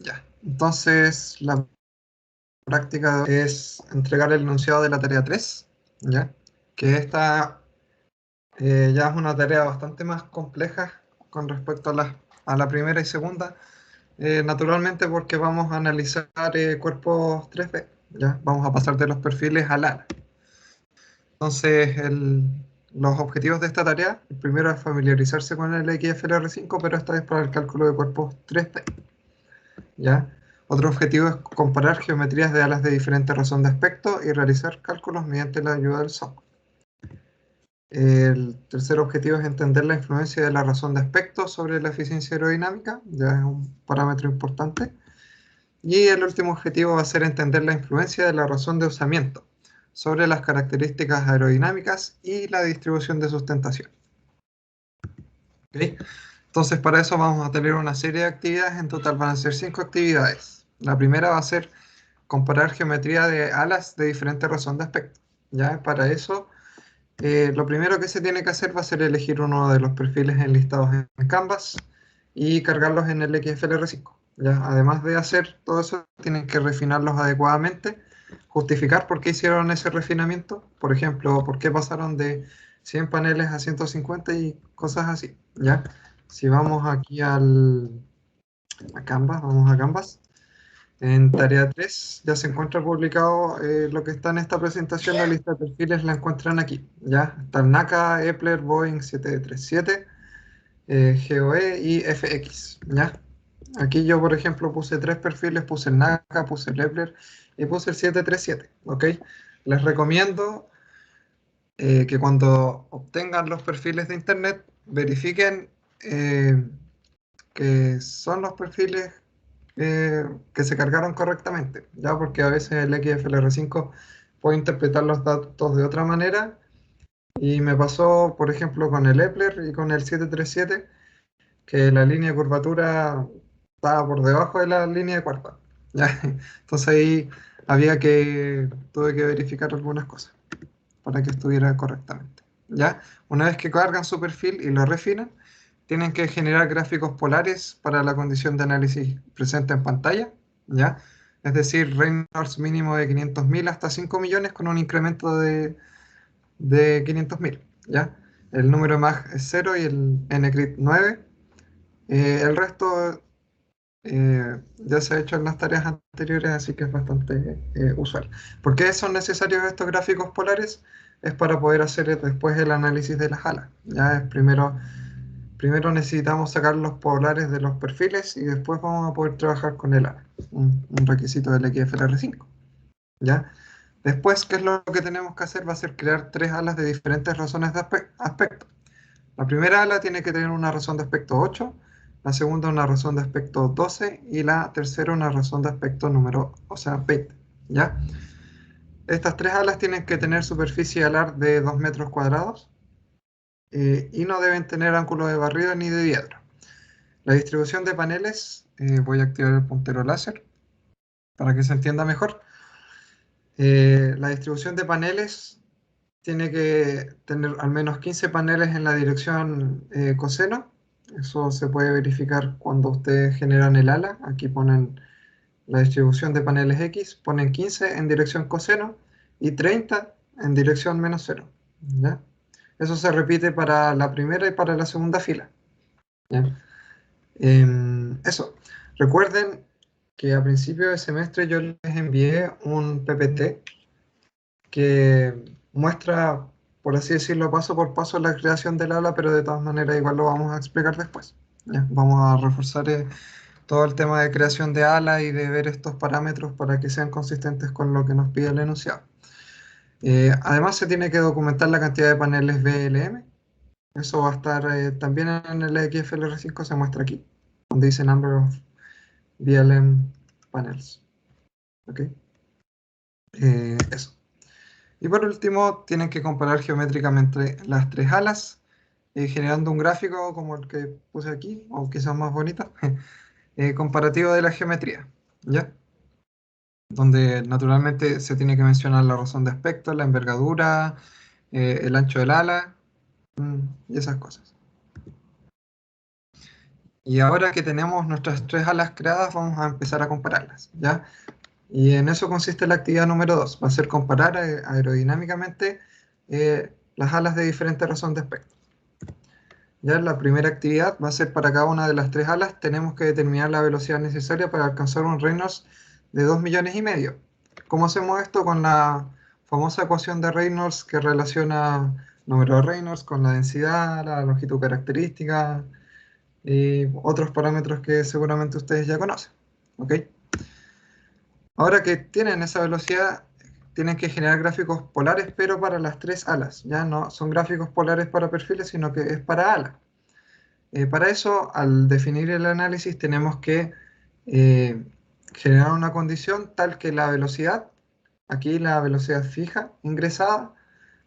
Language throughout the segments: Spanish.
Ya. Entonces, la práctica es entregar el enunciado de la tarea 3, ¿ya? Que esta ya es una tarea bastante más compleja con respecto a la primera y segunda, naturalmente porque vamos a analizar cuerpos 3D, ¿ya? Vamos a pasar de los perfiles al ala. Entonces, los objetivos de esta tarea, el primero es familiarizarse con el XFLR5, pero esta vez para el cálculo de cuerpos 3D, ¿ya? Otro objetivo es comparar geometrías de alas de diferente razón de aspecto y realizar cálculos mediante la ayuda del software. El tercer objetivo es entender la influencia de la razón de aspecto sobre la eficiencia aerodinámica, ya es un parámetro importante. Y el último objetivo va a ser entender la influencia de la razón de usamiento sobre las características aerodinámicas y la distribución de sustentación. ¿Ok? Entonces, para eso vamos a tener una serie de actividades. En total van a ser 5 actividades. La primera va a ser comparar geometría de alas de diferente razón de aspecto. ¿Ya? Para eso, lo primero que se tiene que hacer va a ser elegir uno de los perfiles enlistados en Canvas y cargarlos en el XFLR5. ¿Ya? Además de hacer todo eso, tienen que refinarlos adecuadamente, justificar por qué hicieron ese refinamiento, por ejemplo, por qué pasaron de 100 paneles a 150 y cosas así. ¿Ya? Si vamos aquí a Canvas, vamos a Canvas. En tarea 3 ya se encuentra publicado lo que está en esta presentación, la lista de perfiles la encuentran aquí, ¿ya? Está el NACA, Epler, Boeing 737, GOE y FX, ¿ya? Aquí yo, por ejemplo, puse 3 perfiles, puse el NACA, puse el Epler y puse el 737, ¿ok? Les recomiendo que cuando obtengan los perfiles de internet, verifiquen eh, que son los perfiles que se cargaron correctamente, ¿ya? Porque a veces el XFLR5 puede interpretar los datos de otra manera y me pasó, por ejemplo, con el Epler y con el 737, que la línea de curvatura estaba por debajo de la línea de cuarta, ¿ya? Entonces ahí tuve que verificar algunas cosas para que estuviera correctamente, ¿ya? Una vez que cargan su perfil y lo refinan, tienen que generar gráficos polares para la condición de análisis presente en pantalla, ¿ya? Es decir, Reynolds mínimo de 500.000 hasta 5 millones con un incremento de 500.000, ¿ya? El número más es 0 y el NCRIT 9. El resto ya se ha hecho en las tareas anteriores, así que es bastante usual. ¿Por qué son necesarios estos gráficos polares? Es para poder hacer después el análisis de las alas. Ya es primero necesitamos sacar los polares de los perfiles y después vamos a poder trabajar con el ala, un requisito del XFLR5. ¿Ya? Después, ¿qué es lo que tenemos que hacer? Va a ser crear 3 alas de diferentes razones de aspecto. La primera ala tiene que tener una razón de aspecto 8, la segunda una razón de aspecto 12 y la tercera una razón de aspecto número, o sea, 20, ¿ya? Estas 3 alas tienen que tener superficie alar de 2 metros cuadrados y no deben tener ángulo de barrido ni de diedro. La distribución de paneles, voy a activar el puntero láser para que se entienda mejor. La distribución de paneles tiene que tener al menos 15 paneles en la dirección coseno. Eso se puede verificar cuando ustedes generan el ala. Aquí ponen la distribución de paneles X, ponen 15 en dirección coseno y 30 en dirección menos cero, ¿ya? Eso se repite para la primera y para la segunda fila, ¿ya? Eso. Recuerden que a principio de semestre yo les envié un PPT que muestra, por así decirlo, paso por paso la creación del ala, pero de todas maneras igual lo vamos a explicar después. ¿Ya? Vamos a reforzar todo el tema de creación de ala y de ver estos parámetros para que sean consistentes con lo que nos pide el enunciado. Además se tiene que documentar la cantidad de paneles BLM. Eso va a estar también en el XFLR5, se muestra aquí, donde dice Number of BLM Panels. ¿Ok? Eso. Y por último, tienen que comparar geométricamente las 3 alas, generando un gráfico como el que puse aquí, o quizás más bonito, comparativo de la geometría, ¿ya? Donde naturalmente se tiene que mencionar la razón de aspecto, la envergadura, el ancho del ala, y esas cosas. Y ahora que tenemos nuestras tres alas creadas, vamos a empezar a compararlas, ¿ya? Y en eso consiste la actividad número 2. Va a ser comparar aerodinámicamente las alas de diferente razón de aspecto. Ya la primera actividad va a ser para cada una de las tres alas. Tenemos que determinar la velocidad necesaria para alcanzar un Reynolds de 2,5 millones. ¿Cómo hacemos esto? Con la famosa ecuación de Reynolds que relaciona número de Reynolds con la densidad, la longitud característica y otros parámetros que seguramente ustedes ya conocen. ¿Ok? Ahora que tienen esa velocidad, tienen que generar gráficos polares, pero para las tres alas. Ya no son gráficos polares para perfiles, sino que es para alas. Para eso, al definir el análisis, tenemos que eh, generar una condición tal que la velocidad, aquí la velocidad fija ingresada,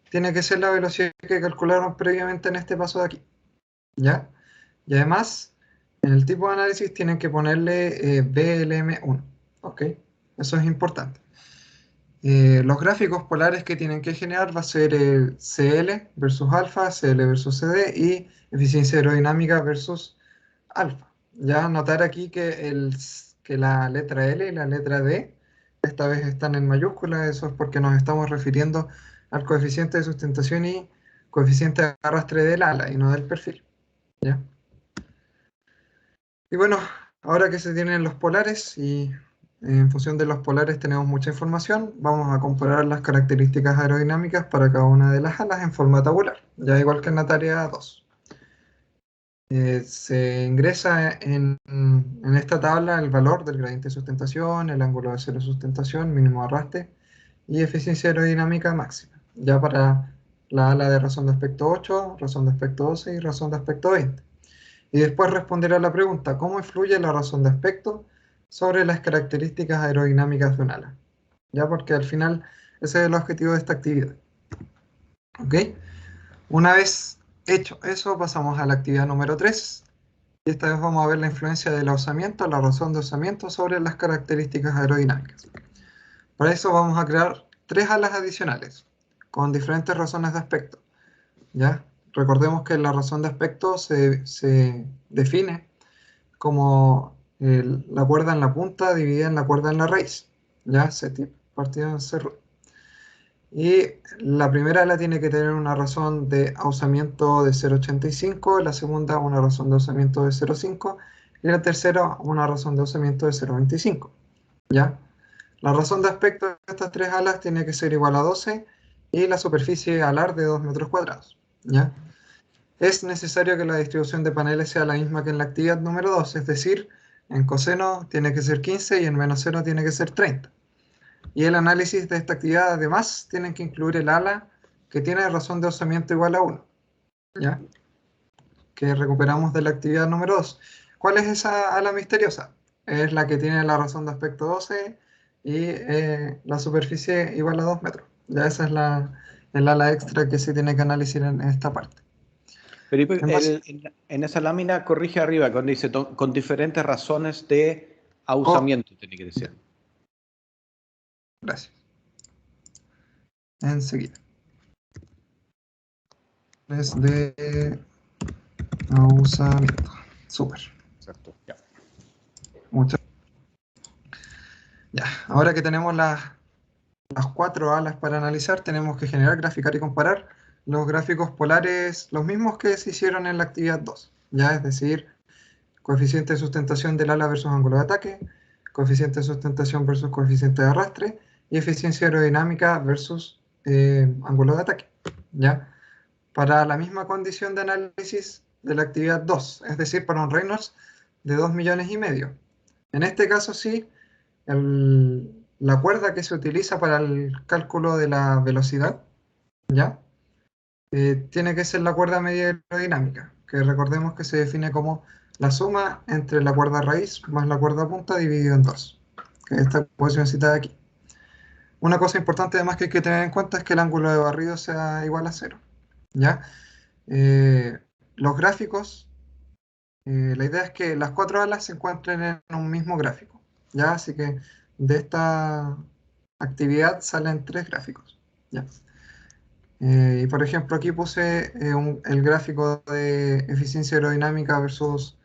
tiene que ser la velocidad que calcularon previamente en este paso de aquí. ¿Ya? Y además, en el tipo de análisis tienen que ponerle BLM1. ¿Ok? Eso es importante. Los gráficos polares que tienen que generar va a ser el CL versus alfa, CL versus CD y eficiencia aerodinámica versus alfa. Ya notar aquí que la letra L y la letra D esta vez están en mayúsculas, eso es porque nos estamos refiriendo al coeficiente de sustentación y coeficiente de arrastre del ala y no del perfil. ¿Ya? Y bueno, ahora que se tienen los polares y en función de los polares tenemos mucha información, vamos a comparar las características aerodinámicas para cada una de las alas en forma tabular, ya igual que en la tarea 2. Se ingresa en esta tabla el valor del gradiente de sustentación, el ángulo de cero de sustentación, mínimo de arrastre y eficiencia aerodinámica máxima, ya para la ala de razón de aspecto 8, razón de aspecto 12 y razón de aspecto 20. Y después responder a la pregunta, ¿cómo influye la razón de aspecto sobre las características aerodinámicas de un ala? Ya porque al final ese es el objetivo de esta actividad. ¿Ok? Una vez hecho eso, pasamos a la actividad número 3. Y esta vez vamos a ver la influencia del osamiento, la razón de osamiento sobre las características aerodinámicas. Para eso vamos a crear tres alas adicionales, con diferentes razones de aspecto. ¿Ya? Recordemos que la razón de aspecto se define como la cuerda en la punta dividida en la cuerda en la raíz. ¿Ya? Partido en C. Y la primera ala tiene que tener una razón de ausamiento de 0,85, la segunda una razón de ausamiento de 0,5 y la tercera una razón de ausamiento de 0,25. ¿Ya? La razón de aspecto de estas tres alas tiene que ser igual a 12 y la superficie alar de 2 metros cuadrados. ¿Ya? Es necesario que la distribución de paneles sea la misma que en la actividad número 2, es decir, en coseno tiene que ser 15 y en menos seno tiene que ser 30. Y el análisis de esta actividad además tiene que incluir el ala que tiene razón de osamiento igual a 1, ¿ya? Que recuperamos de la actividad número 2. ¿Cuál es esa ala misteriosa? Es la que tiene la razón de aspecto 12 y la superficie igual a 2 metros. Ya esa es el ala extra que se tiene que analizar en esta parte. Felipe, En base- en esa lámina corrige arriba cuando dice con diferentes razones de Oh, ausamiento, tiene que decir. gracias. Enseguida. Es de ausamiento. Súper. Exacto. Ya. Muchas. Ya, ahora que tenemos las cuatro alas para analizar, tenemos que generar, graficar y comparar los gráficos polares, los mismos que se hicieron en la actividad 2. Ya, es decir, coeficiente de sustentación del ala versus ángulo de ataque, coeficiente de sustentación versus coeficiente de arrastre y eficiencia aerodinámica versus ángulo de ataque. ¿Ya? Para la misma condición de análisis de la actividad 2, es decir, para un Reynolds de 2,5 millones. En este caso sí, la cuerda que se utiliza para el cálculo de la velocidad, ¿ya? Tiene que ser la cuerda media aerodinámica, que recordemos que se define como la suma entre la cuerda raíz más la cuerda punta dividido en 2, que es esta ecuación citada aquí. Una cosa importante además que hay que tener en cuenta es que el ángulo de barrido sea igual a 0, ¿ya? Los gráficos, la idea es que las cuatro alas se encuentren en un mismo gráfico, ¿ya? Así que de esta actividad salen tres gráficos, ¿ya? Y por ejemplo aquí puse el gráfico de eficiencia aerodinámica versus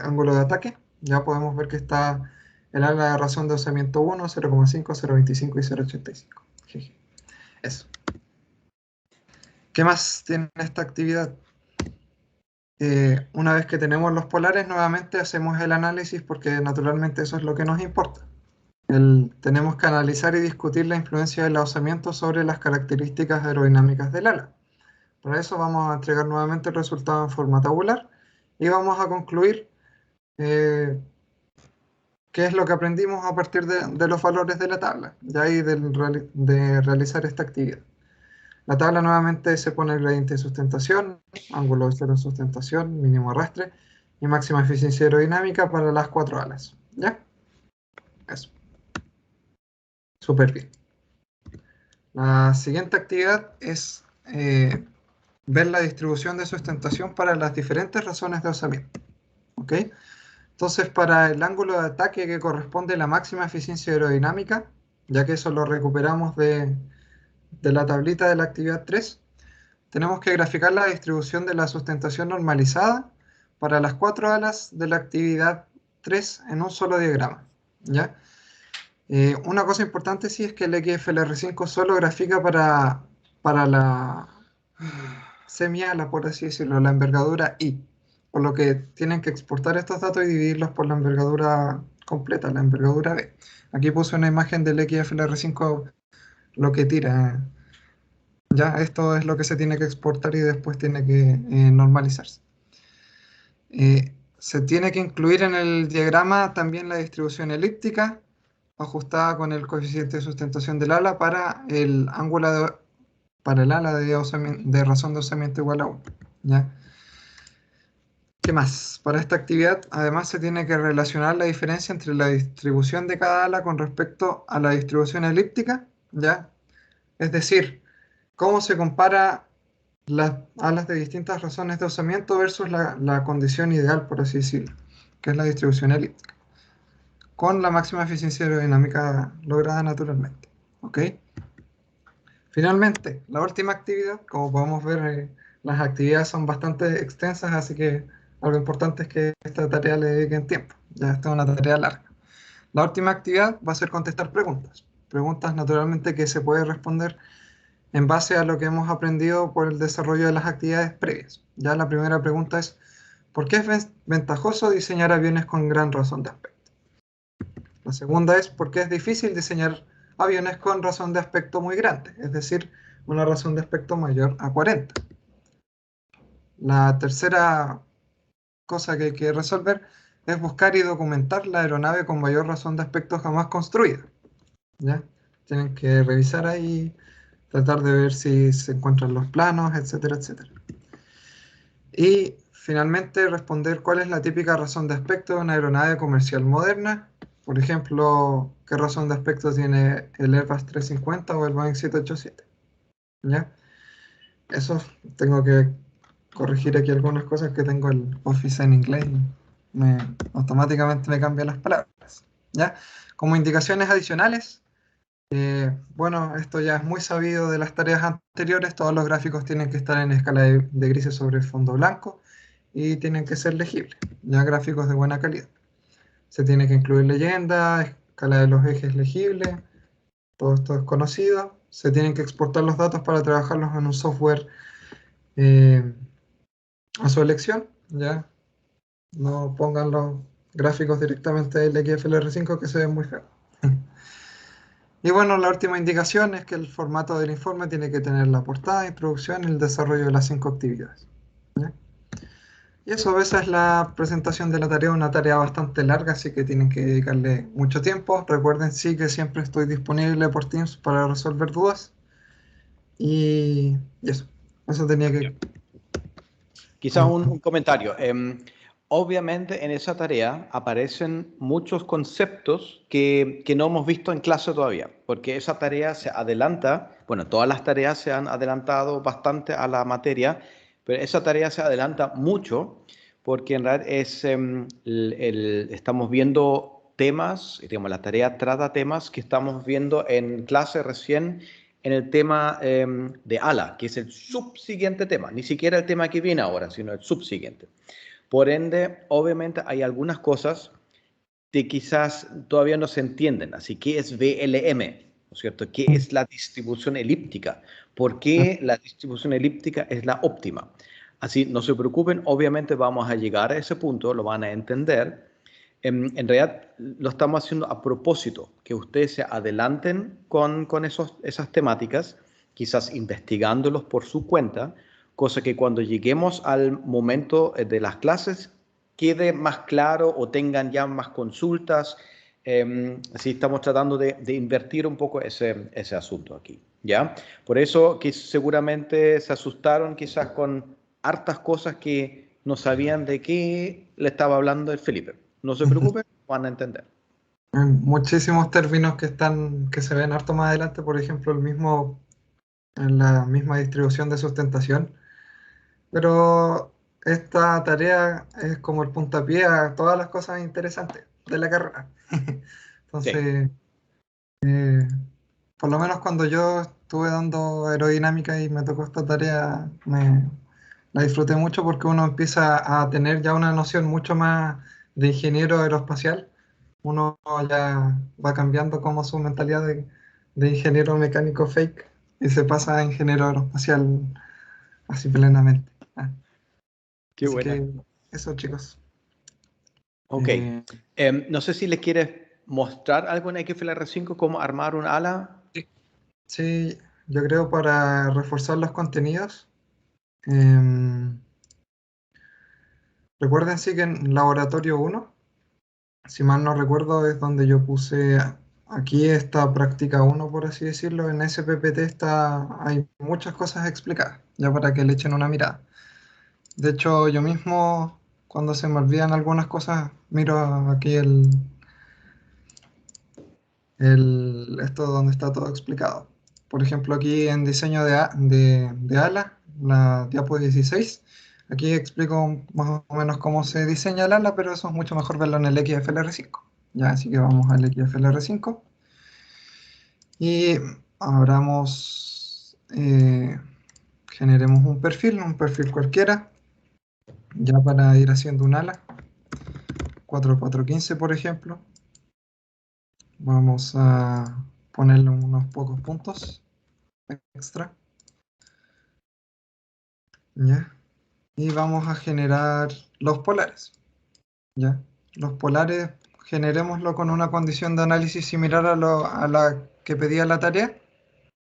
ángulo de ataque. Ya podemos ver que está el ala de razón de osamiento 1, 0,5, 0,25 y 0,85. Jeje. Eso. ¿Qué más tiene esta actividad? Una vez que tenemos los polares, nuevamente hacemos el análisis porque naturalmente eso es lo que nos importa. Tenemos que analizar y discutir la influencia del osamiento sobre las características aerodinámicas del ala. Para eso vamos a entregar nuevamente el resultado en forma tabular y vamos a concluir qué es lo que aprendimos a partir de los valores de la tabla, ya y de realizar esta actividad. La tabla nuevamente se pone el gradiente de sustentación, ángulo de cero de sustentación, mínimo arrastre y máxima eficiencia aerodinámica para las 4 alas. ¿Ya? Eso. Súper bien. La siguiente actividad es ver la distribución de sustentación para las diferentes razones de osamiento. ¿Ok? Entonces, para el ángulo de ataque que corresponde a la máxima eficiencia aerodinámica, ya que eso lo recuperamos de la tablita de la actividad 3, tenemos que graficar la distribución de la sustentación normalizada para las 4 alas de la actividad 3 en un solo diagrama. ¿Ya? Una cosa importante sí es que el XFLR5 solo grafica para la semiala, por así decirlo, la envergadura I, por lo que tienen que exportar estos datos y dividirlos por la envergadura completa, la envergadura B. Aquí puse una imagen del XFLR5, lo que tira. Ya, esto es lo que se tiene que exportar y después tiene que normalizarse. Se tiene que incluir en el diagrama también la distribución elíptica ajustada con el coeficiente de sustentación del ala para el ángulo para el ala de razón de osamiento igual a 1. ¿Ya? ¿Qué más? Para esta actividad, además, se tiene que relacionar la diferencia entre la distribución de cada ala con respecto a la distribución elíptica, ¿ya? Es decir, cómo se compara las alas de distintas razones de osamiento versus la condición ideal, por así decirlo, que es la distribución elíptica, con la máxima eficiencia aerodinámica lograda naturalmente. ¿Ok? Finalmente, la última actividad, como podemos ver, las actividades son bastante extensas, así que algo importante es que esta tarea le dediquen tiempo. Ya esta es una tarea larga. La última actividad va a ser contestar preguntas. Preguntas naturalmente que se puede responder en base a lo que hemos aprendido por el desarrollo de las actividades previas. Ya la primera pregunta es, ¿por qué es ventajoso diseñar aviones con gran razón de aspecto? La segunda es, ¿por qué es difícil diseñar aviones con razón de aspecto muy grande? Es decir, una razón de aspecto mayor a 40. La tercera cosa que hay que resolver es buscar y documentar la aeronave con mayor razón de aspecto jamás construida. ¿Ya? Tienen que revisar ahí, tratar de ver si se encuentran los planos, etcétera, etcétera. Y finalmente responder cuál es la típica razón de aspecto de una aeronave comercial moderna. Por ejemplo, qué razón de aspecto tiene el Airbus 350 o el Boeing 787. ¿Ya? Eso, tengo que corregir aquí algunas cosas que tengo el Office en inglés y automáticamente me cambian las palabras. ¿Ya? Como indicaciones adicionales, bueno, esto ya es muy sabido de las tareas anteriores, todos los gráficos tienen que estar en escala de grises sobre fondo blanco y tienen que ser legibles, ya gráficos de buena calidad. Se tiene que incluir leyenda, escala de los ejes legible, todo esto es conocido. Se tienen que exportar los datos para trabajarlos en un software a su elección, ya. No pongan los gráficos directamente del XFLR5 que se ven muy feos. Y bueno, la última indicación es que el formato del informe tiene que tener la portada, introducción y el desarrollo de las 5 actividades. ¿Ya? Y eso, esa es la presentación de la tarea, una tarea bastante larga, así que tienen que dedicarle mucho tiempo. Recuerden sí que siempre estoy disponible por Teams para resolver dudas. Y eso tenía que Quizás comentar. un comentario. Obviamente en esa tarea aparecen muchos conceptos que no hemos visto en clase todavía, porque esa tarea se adelanta, bueno, todas las tareas se han adelantado bastante a la materia, pero esa tarea se adelanta mucho porque en realidad estamos viendo temas, digamos, la tarea trata temas que estamos viendo en clase recién en el tema de ala, que es el subsiguiente tema, ni siquiera el tema que viene ahora, sino el subsiguiente. Por ende, obviamente hay algunas cosas que quizás todavía no se entienden. Así, ¿qué es VLM? ¿No es cierto? ¿Qué es la distribución elíptica? ¿Por qué la distribución elíptica es la óptima? Así, no se preocupen, obviamente vamos a llegar a ese punto, lo van a entender. En realidad lo estamos haciendo a propósito, que ustedes se adelanten con esas temáticas, quizás investigándolos por su cuenta, cosa que cuando lleguemos al momento de las clases quede más claro o tengan ya más consultas. Así estamos tratando de invertir un poco ese asunto aquí, ¿ya? Por eso que seguramente se asustaron quizás con hartas cosas que no sabían de qué le estaba hablando el Felipe. No se preocupen, van a entender. Hay muchísimos términos que se ven harto más adelante, por ejemplo, en la misma distribución de sustentación. Pero esta tarea es como el puntapié a todas las cosas interesantes de la carrera. Sí. Entonces, por lo menos cuando yo estuve dando aerodinámica y me tocó esta tarea, la disfruté mucho porque uno empieza a tener ya una noción mucho más de ingeniero aeroespacial. Uno ya va cambiando como su mentalidad de ingeniero mecánico fake y se pasa a ingeniero aeroespacial así plenamente. Ah, Qué así buena. que eso, chicos. Ok. Eh, No sé si les quieres mostrar algo en XFLR5, cómo armar un ala. sí, yo creo para reforzar los contenidos. em, Recuerden sí que en laboratorio uno, si mal no recuerdo, es donde yo puse aquí esta práctica uno, por así decirlo. En SPPT hay muchas cosas explicadas, ya para que le echen una mirada. De hecho, yo mismo, cuando se me olvidan algunas cosas, miro aquí esto donde está todo explicado. Por ejemplo, aquí en diseño de ala, la diapo 16, aquí explico más o menos cómo se diseña el ala, pero eso es mucho mejor verlo en el XFLR5. Ya, así que vamos al XFLR5 y generemos un perfil cualquiera, ya para ir haciendo un ala, 4415 por ejemplo. Vamos a ponerle unos pocos puntos extra. ¿Ya? Y vamos a generar los polares, ¿ya? Los polares generémoslo con una condición de análisis similar a la que pedía la tarea.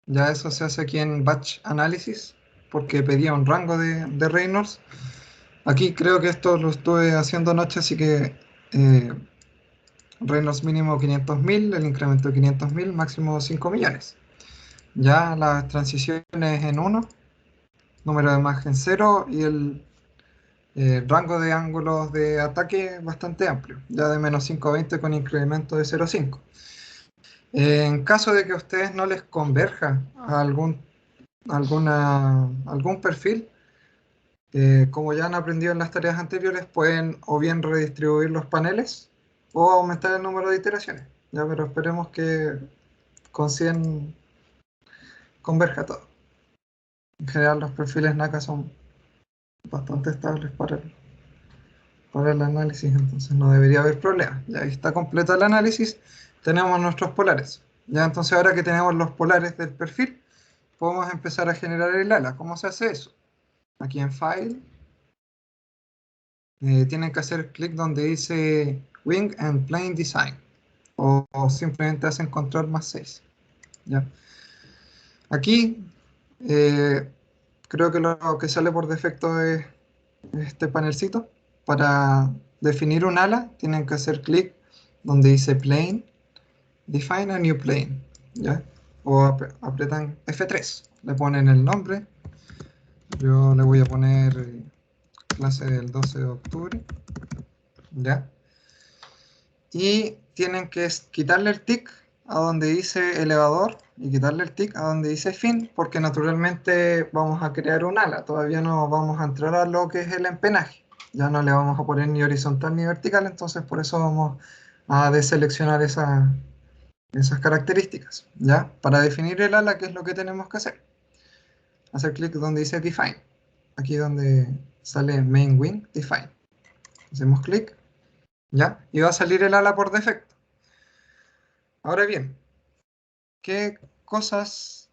Ya eso se hace aquí en Batch Analysis, porque pedía un rango de Reynolds. Aquí creo que esto lo estuve haciendo anoche, así que Reynolds mínimo 500.000, el incremento de 500.000, máximo 5 millones. Ya las transiciones en uno, número de margen 0 y el rango de ángulos de ataque bastante amplio, ya de -520 con incremento de 0,5. En caso de que a ustedes no les converja a algún perfil, como ya han aprendido en las tareas anteriores, pueden o bien redistribuir los paneles o aumentar el número de iteraciones. Ya, pero esperemos que con 100 converja todo. En general, los perfiles NACA son bastante estables para el análisis, entonces no debería haber problema. Ya ahí está completo el análisis, tenemos nuestros polares. Ya entonces ahora que tenemos los polares del perfil, podemos empezar a generar el ala. ¿Cómo se hace eso? Aquí en File, tienen que hacer clic donde dice Wing and Plane Design, o simplemente hacen control más 6. ¿Ya? Aquí, creo que lo que sale por defecto es este panelcito. Para definir un ala, tienen que hacer clic donde dice Plane, Define a New Plane, ¿ya? O apretan F3, le ponen el nombre. Yo le voy a poner clase del 12 de octubre, ¿ya? Y tienen que quitarle el tick a donde dice elevador y quitarle el tick a donde dice fin, porque naturalmente vamos a crear un ala. Todavía no vamos a entrar a lo que es el empenaje. Ya no le vamos a poner ni horizontal ni vertical, entonces por eso vamos a deseleccionar esas características. ¿Ya? Para definir el ala, ¿qué es lo que tenemos que hacer? Hacer clic donde dice define. Aquí donde sale main wing, define. Hacemos clic, ¿ya? Y va a salir el ala por defecto. Ahora bien, ¿qué cosas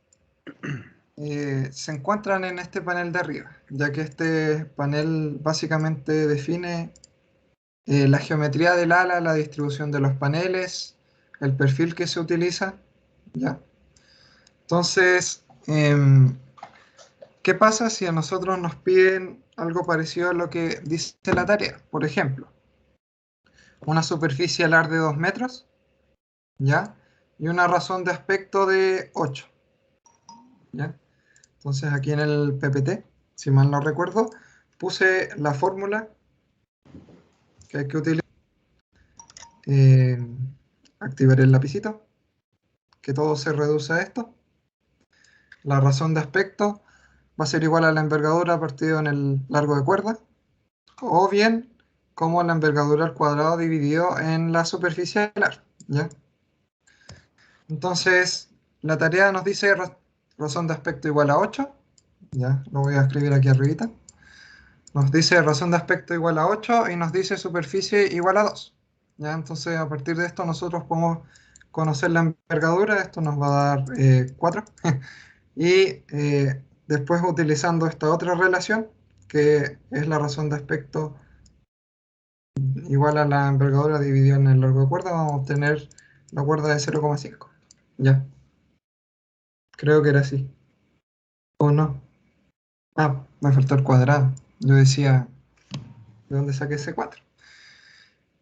se encuentran en este panel de arriba? Ya que este panel básicamente define la geometría del ala, la distribución de los paneles, el perfil que se utiliza, ¿ya? Entonces, ¿qué pasa si a nosotros nos piden algo parecido a lo que dice la tarea? Por ejemplo, una superficie alar de 2 metros, ¿ya? Y una razón de aspecto de 8, ¿ya? Entonces aquí en el PPT, si mal no recuerdo, puse la fórmula que hay que utilizar. Eh, Activaré el lapicito, que todo se reduce a esto. La razón de aspecto va a ser igual a la envergadura partido en el largo de cuerda, o bien como la envergadura al cuadrado dividido en la superficie alar, ¿ya? Entonces, la tarea nos dice razón de aspecto igual a 8, ya, lo voy a escribir aquí arribita. Nos dice razón de aspecto igual a 8 y nos dice superficie igual a 2, ¿ya? Entonces, a partir de esto nosotros podemos conocer la envergadura, esto nos va a dar 4. Y después utilizando esta otra relación, que es la razón de aspecto igual a la envergadura dividido en el largo de cuerda, vamos a obtener la cuerda de 0,5. Ya, creo que era así. ¿O no? Ah, me faltó el cuadrado. Yo decía, ¿de dónde saqué ese 4?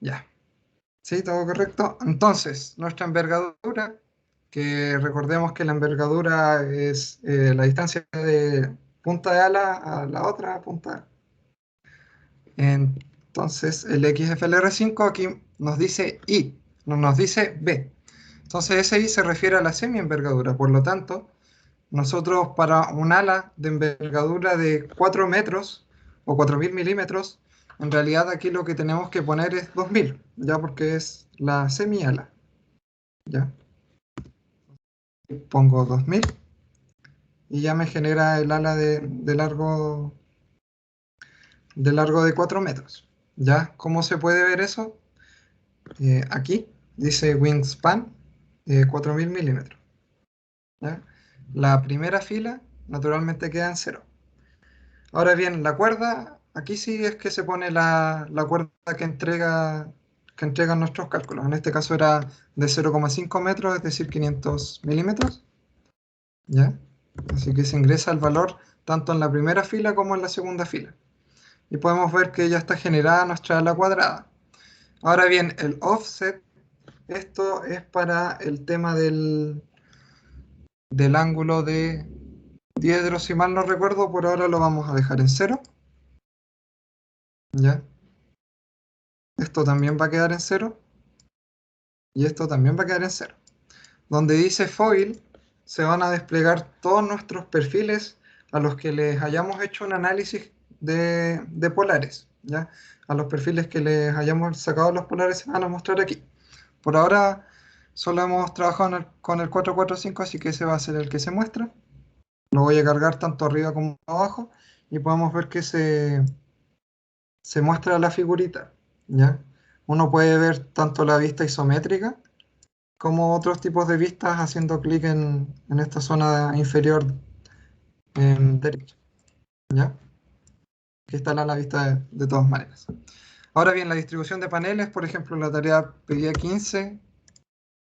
Ya. Sí, todo correcto. Entonces, nuestra envergadura, que recordemos que la envergadura es la distancia de punta de ala a la otra punta. Entonces, el XFLR5 aquí nos dice I, no nos dice B. Entonces, ese I se refiere a la semi-envergadura. Por lo tanto, nosotros para un ala de envergadura de 4 metros o 4000 milímetros, en realidad aquí lo que tenemos que poner es 2000, ya porque es la semi-ala. ¿Ya? Pongo 2000 y ya me genera el ala de largo de 4 metros. ¿Ya? ¿Cómo se puede ver eso? Aquí dice wingspan 4000 milímetros. ¿Ya? La primera fila naturalmente queda en 0. Ahora bien, la cuerda, aquí sí es que se pone la cuerda que entregan nuestros cálculos. En este caso era de 0,5 metros, es decir, 500 milímetros. ¿Ya? Así que se ingresa el valor tanto en la primera fila como en la segunda fila. Y podemos ver que ya está generada nuestra ala cuadrada. Ahora bien, el offset, esto es para el tema del ángulo de diedro, si mal no recuerdo, por ahora lo vamos a dejar en 0. ¿Ya? Esto también va a quedar en 0. Y esto también va a quedar en 0. Donde dice foil, se van a desplegar todos nuestros perfiles a los que les hayamos hecho un análisis de polares, ¿ya? A los perfiles que les hayamos sacado los polares se van a mostrar aquí. Por ahora solo hemos trabajado con el 445, así que ese va a ser el que se muestra. Lo voy a cargar tanto arriba como abajo y podemos ver que se muestra la figurita, ¿ya? Uno puede ver tanto la vista isométrica como otros tipos de vistas haciendo clic en esta zona inferior derecha, ¿ya? Que está la vista de todas maneras. Ahora bien, la distribución de paneles, por ejemplo, la tarea pedía 15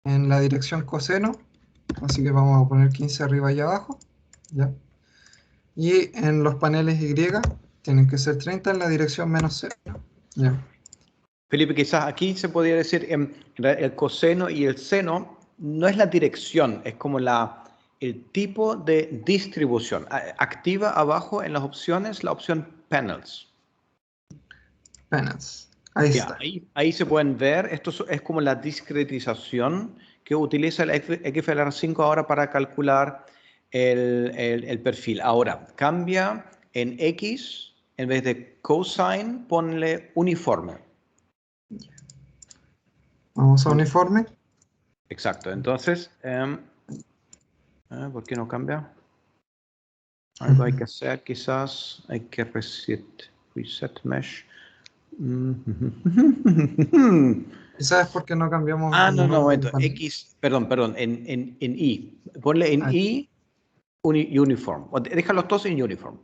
en la dirección coseno, así que vamos a poner 15 arriba y abajo, ¿ya? Y en los paneles Y tienen que ser 30 en la dirección menos 0, ¿ya? Felipe, quizás aquí se podría decir el coseno y el seno no es la dirección, es como el tipo de distribución. Activa abajo en las opciones la opción Panels. Panels. Ahí Ya, está. ahí se pueden ver, esto es como la discretización que utiliza el XFLR5 ahora para calcular el perfil. Ahora, cambia en X, en vez de cosine, ponle uniforme. Vamos a uniforme. Exacto, entonces, ¿por qué no cambia? Algo hay que hacer, quizás hay que reset mesh. ¿Y sabes por qué no cambiamos Ah, el no, no, número de momento. panel? X, perdón, en I. Ponle en Ah, I uniform. Deja los dos en uniform.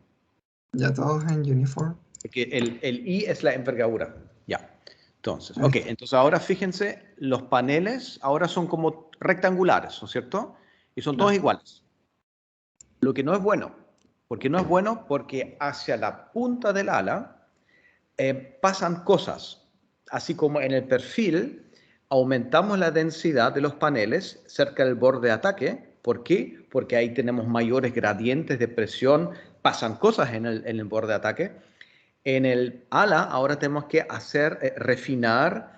ya todos en uniform. Porque el I es la envergadura. Ya. Entonces, Ahí ok. está. Entonces ahora fíjense, los paneles ahora son como rectangulares, ¿no es cierto? Y son todos Claro. iguales. Lo que no es bueno. ¿Por qué no es bueno? Porque hacia la punta del ala pasan cosas. Así como en el perfil aumentamos la densidad de los paneles cerca del borde de ataque. ¿Por qué? Porque ahí tenemos mayores gradientes de presión, pasan cosas en el borde de ataque. En el ala ahora tenemos que hacer, refinar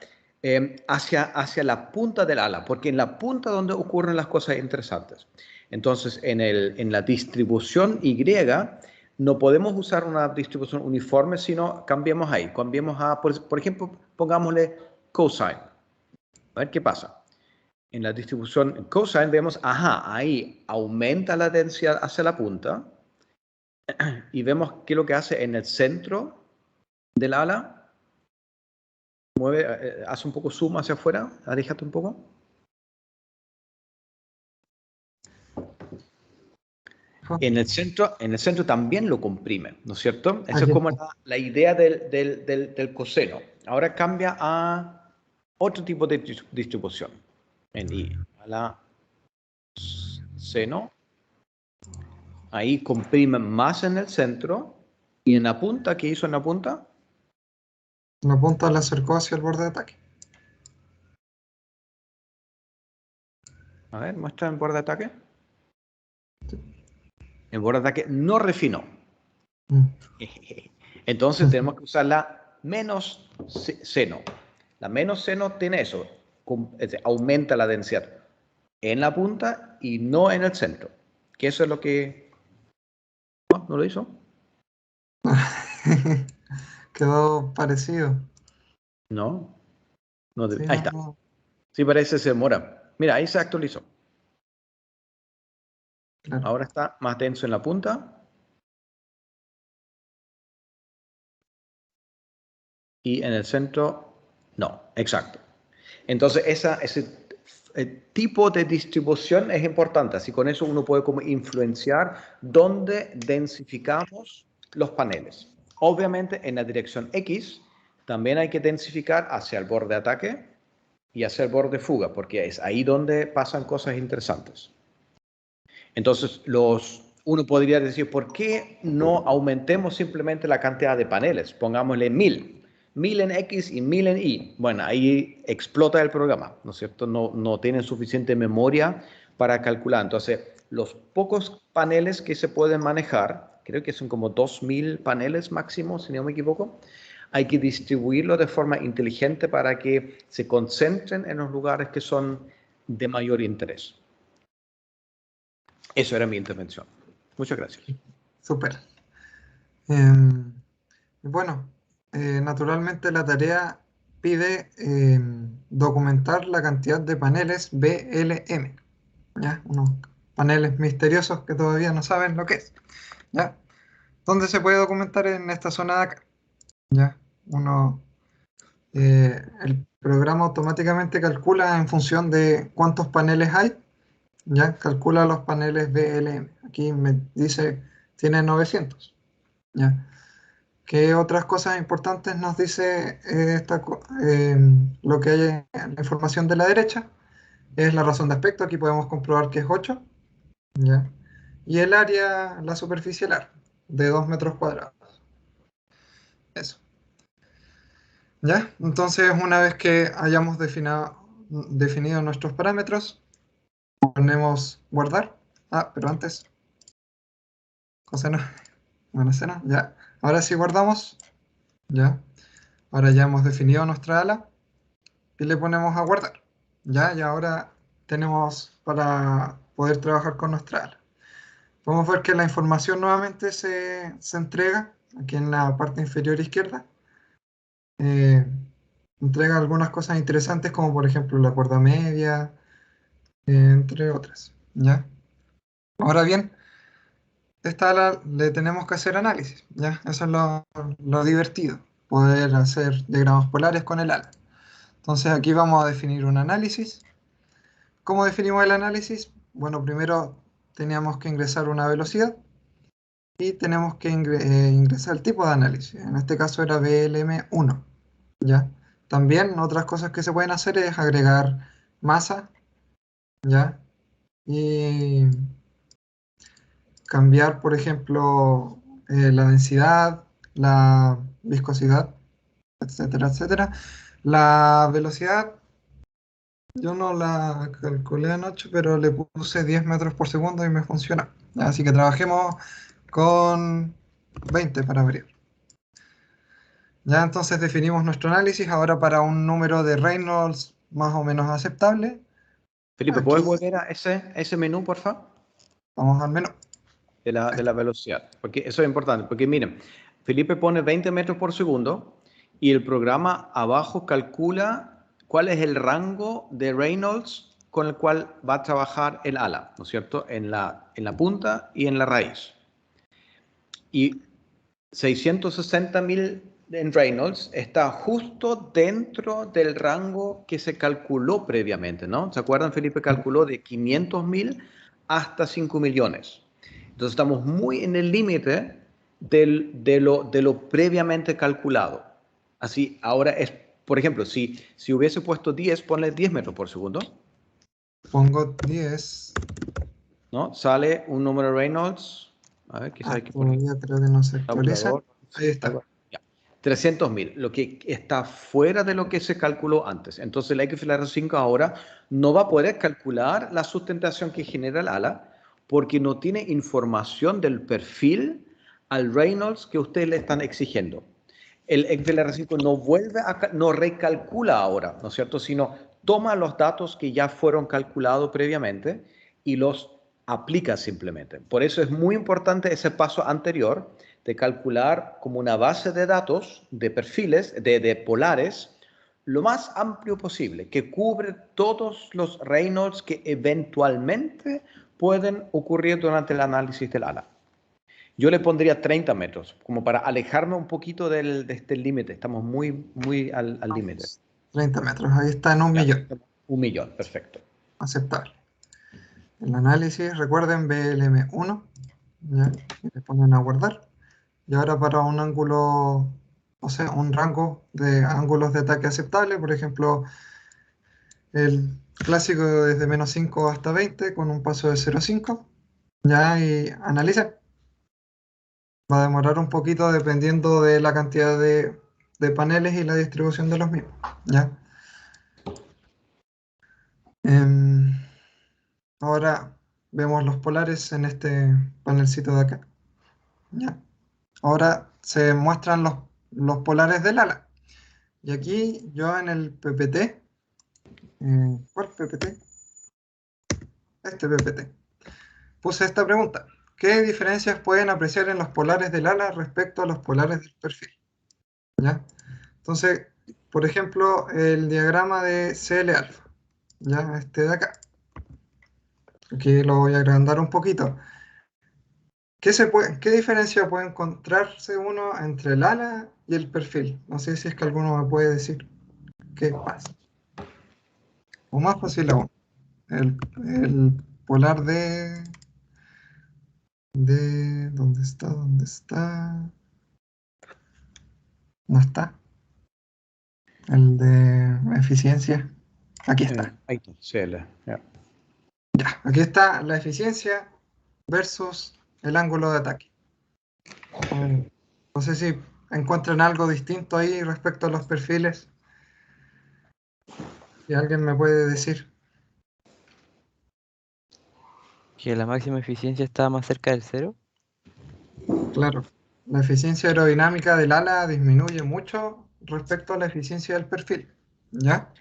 hacia la punta del ala, porque en la punta donde ocurren las cosas interesantes. Entonces, en la distribución Y no podemos usar una distribución uniforme, sino cambiemos ahí. Cambiemos a, por ejemplo, pongámosle cosine. A ver qué pasa. En la distribución cosine vemos, ajá, ahí aumenta la densidad hacia la punta y vemos qué es lo que hace en el centro del ala. Mueve, hace un poco zoom hacia afuera, aléjate un poco. En el centro también lo comprime, ¿no es cierto? Esa es Aquí como está. la idea del coseno. Ahora cambia a otro tipo de distribución en I, a la seno. Ahí comprime más en el centro y en la punta, ¿qué hizo en la punta? La punta la acercó hacia el borde de ataque. A ver, muestra el borde de ataque. El borde de ataque no refinó. Mm. Entonces tenemos que usar la menos seno. La menos seno tiene eso, aumenta la densidad en la punta y no en el centro. Que eso es lo que... ¿No lo hizo? Quedó parecido. No. No Sí, ahí no, está. no. Sí, parece se demora. Mira, ahí se actualizó. Claro. Ahora está más denso en la punta y en el centro no. Exacto. Entonces, ese tipo de distribución es importante. Así con eso uno puede como influenciar dónde densificamos los paneles. Obviamente en la dirección X también hay que densificar hacia el borde de ataque y hacia el borde de fuga, porque es ahí donde pasan cosas interesantes. Entonces, uno podría decir, ¿por qué no aumentemos simplemente la cantidad de paneles? Pongámosle 1000. 1000 en X y 1000 en Y. Bueno, ahí explota el programa, ¿no es cierto? No tienen suficiente memoria para calcular. Entonces, los pocos paneles que se pueden manejar, creo que son como 2000 paneles máximo, si no me equivoco, hay que distribuirlo de forma inteligente para que se concentren en los lugares que son de mayor interés. Eso era mi intervención. Muchas gracias. Súper. Bueno, naturalmente la tarea pide documentar la cantidad de paneles BLM, ¿ya? Unos paneles misteriosos que todavía no saben lo que es, ¿ya? ¿Dónde se puede documentar? En esta zona de acá, ¿ya? El programa automáticamente calcula en función de cuántos paneles hay, ¿ya? Calcula los paneles BLM. Aquí me dice, tiene 900, ¿ya? ¿Qué otras cosas importantes nos dice lo que hay en la información de la derecha? Es la razón de aspecto, aquí podemos comprobar que es 8, ¿ya? Y el área, la superficie del área, de 2 metros cuadrados. Eso, ¿ya? Entonces, una vez que hayamos definido nuestros parámetros, ponemos guardar. Ah, pero antes, coseno, bueno, seno, ya. Ahora sí guardamos, ¿ya? Ahora ya hemos definido nuestra ala y le ponemos a guardar. ¿Ya? Y ahora tenemos para poder trabajar con nuestra ala. Podemos ver que la información nuevamente se entrega aquí en la parte inferior izquierda. Eh, Entrega algunas cosas interesantes como por ejemplo la cuerda media, entre otras. ¿Ya? Ahora bien, esta ala le tenemos que hacer análisis. ¿Ya? Eso es lo divertido. poder hacer diagramas polares con el ala. Entonces aquí vamos a definir un análisis. ¿Cómo definimos el análisis? Bueno, primero teníamos que ingresar una velocidad y tenemos que ingresar el tipo de análisis. En este caso era BLM1, ¿ya? También otras cosas que se pueden hacer es agregar masa, ¿ya? Y cambiar, por ejemplo, la densidad, la viscosidad, etcétera, etcétera. La velocidad, yo no la calculé anoche, pero le puse 10 metros por segundo y me funciona. Así que trabajemos con 20 para abrir. Ya entonces definimos nuestro análisis. Ahora para un número de Reynolds más o menos aceptable. Felipe, Aquí ¿puedes volver a ese menú, por favor? vamos al menú. De la velocidad, porque eso es importante, porque miren, Felipe pone 20 metros por segundo y el programa abajo calcula cuál es el rango de Reynolds con el cual va a trabajar el ala, ¿no es cierto? En la punta y en la raíz. Y 660.000 en Reynolds está justo dentro del rango que se calculó previamente, ¿no? ¿Se acuerdan? Felipe calculó de 500.000 hasta 5 millones. Entonces estamos muy en el límite de lo previamente calculado. Así, ahora es, por ejemplo, si hubiese puesto 10, ponle 10 metros por segundo, Pongo 10. ¿no? Sale un número de Reynolds. A ver, quizás hay que poner Todavía creo que no se actualiza. tabulador. Ahí está. Ya. 300.000, lo que está fuera de lo que se calculó antes. Entonces el XFLR5 ahora no va a poder calcular la sustentación que genera el ala porque no tiene información del perfil al Reynolds que ustedes le están exigiendo. El XFLR5 no recalcula ahora, ¿no es cierto? Sino toma los datos que ya fueron calculados previamente y los aplica simplemente. Por eso es muy importante ese paso anterior de calcular como una base de datos de perfiles, de polares, lo más amplio posible, que cubre todos los Reynolds que eventualmente pueden ocurrir durante el análisis del ala. Yo le pondría 30 metros, como para alejarme un poquito de este límite. Estamos muy al límite. 30 metros. Ahí está en 1.000.000. 1 millón, perfecto. Aceptable. El análisis, recuerden BLM1. ¿Ya? Y le ponen a guardar. Y ahora para un ángulo, o sea, un rango de ángulos de ataque aceptable, por ejemplo, el clásico desde -5 hasta 20 con un paso de 0,5. Ya, y analiza. Va a demorar un poquito dependiendo de la cantidad de paneles y la distribución de los mismos. ¿Ya? Ahora vemos los polares en este panelcito de acá. ¿Ya? Ahora se muestran los polares del ala. Y aquí yo en el PPT, ¿cuál PPT? Este PPT. Puse esta pregunta. ¿Qué diferencias pueden apreciar en los polares del ala respecto a los polares del perfil? ¿Ya? Entonces, por ejemplo, el diagrama de CL alfa, ¿ya? Este de acá. Aquí lo voy a agrandar un poquito. ¿Qué diferencia puede encontrarse uno entre el ala y el perfil? No sé si es que alguno me puede decir qué pasa. O más fácil aún, el polar ¿dónde está? ¿Dónde está? No está. El de eficiencia. Aquí está. Ahí está, CL. Ya. Ya, aquí está la eficiencia versus el ángulo de ataque. No sé si encuentran algo distinto ahí respecto a los perfiles. Si alguien me puede decir. Que la máxima eficiencia está más cerca del cero. Claro, la eficiencia aerodinámica del ala disminuye mucho respecto a la eficiencia del perfil. ¿Ya?